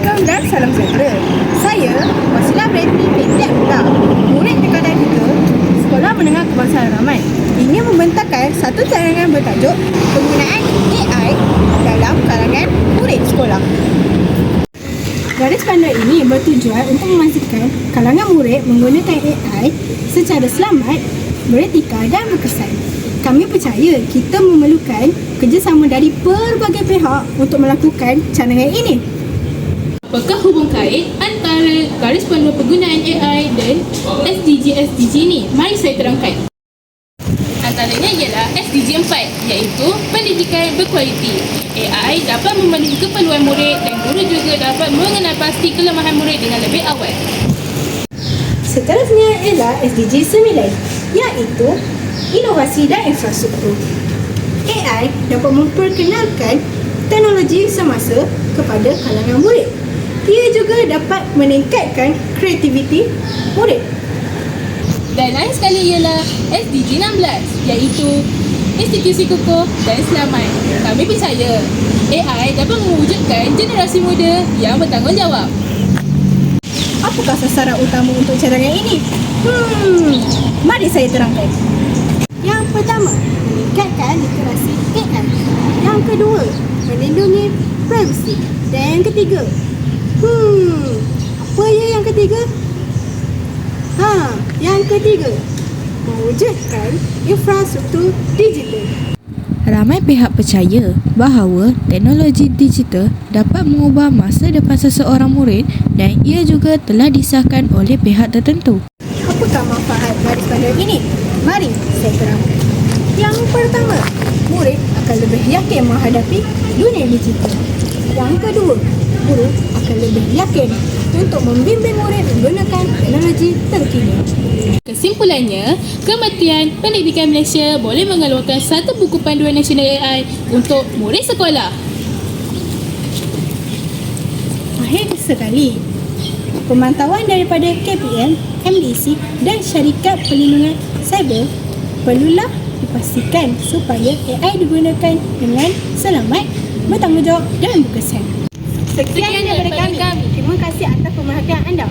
Assalamualaikum dan salam sejahtera. Saya Wasilah Brandly binti Abdullah, murid Dekatan 3 Sekolah Menengah Kebangsaan Rahmat, ingin membentangkan satu tayangan bertajuk penggunaan AI dalam kalangan murid sekolah. Garis panduan ini bertujuan untuk memastikan kalangan murid menggunakan AI secara selamat, beretika dan berkesan. Kami percaya kita memerlukan kerjasama dari pelbagai pihak untuk melakukan cadangan ini. Apakah hubung kait antara garis panduan penggunaan AI dan SDG ni? Mari saya terangkan. Antaranya ialah SDG 4, iaitu pendidikan berkualiti. AI dapat memenuhi keperluan murid dan guru juga dapat mengenal pasti kelemahan murid dengan lebih awal. Seterusnya ialah SDG 9, iaitu inovasi dan infrastruktur. AI dapat memperkenalkan teknologi semasa kepada kalangan murid. Ia juga dapat meningkatkan kreativiti murid. Dan lain sekali ialah SDG 16, iaitu institusi kukuh dan selamat. Kami percaya AI dapat mewujudkan generasi muda yang bertanggungjawab. Apakah sasaran utama untuk cadangan ini? Mari saya terangkan. Yang pertama, meningkatkan literasi AI. Yang kedua, melindungi privasi. Dan yang ketiga, apa ya yang ketiga? Yang ketiga, mewujudkan infrastruktur digital. Ramai pihak percaya bahawa teknologi digital dapat mengubah masa depan seseorang murid dan ia juga telah disahkan oleh pihak tertentu. Apakah manfaat garis panduan ini? Mari saya terangkan. Yang pertama, murid akan lebih yakin menghadapi dunia digital. Yang kedua, guru akan lebih yakin untuk membimbing murid menggunakan teknologi terkini. Kesimpulannya, Kementerian Pendidikan Malaysia boleh mengeluarkan satu buku panduan nasional AI untuk murid sekolah. Akhir sekali, pemantauan daripada KPM, MDC dan Syarikat Perlindungan Cyber perlulah dipastikan supaya AI digunakan dengan selamat, bertanggungjawab dan berkesan. Sekian daripada kami. Terima kasih atas pemerhatian anda.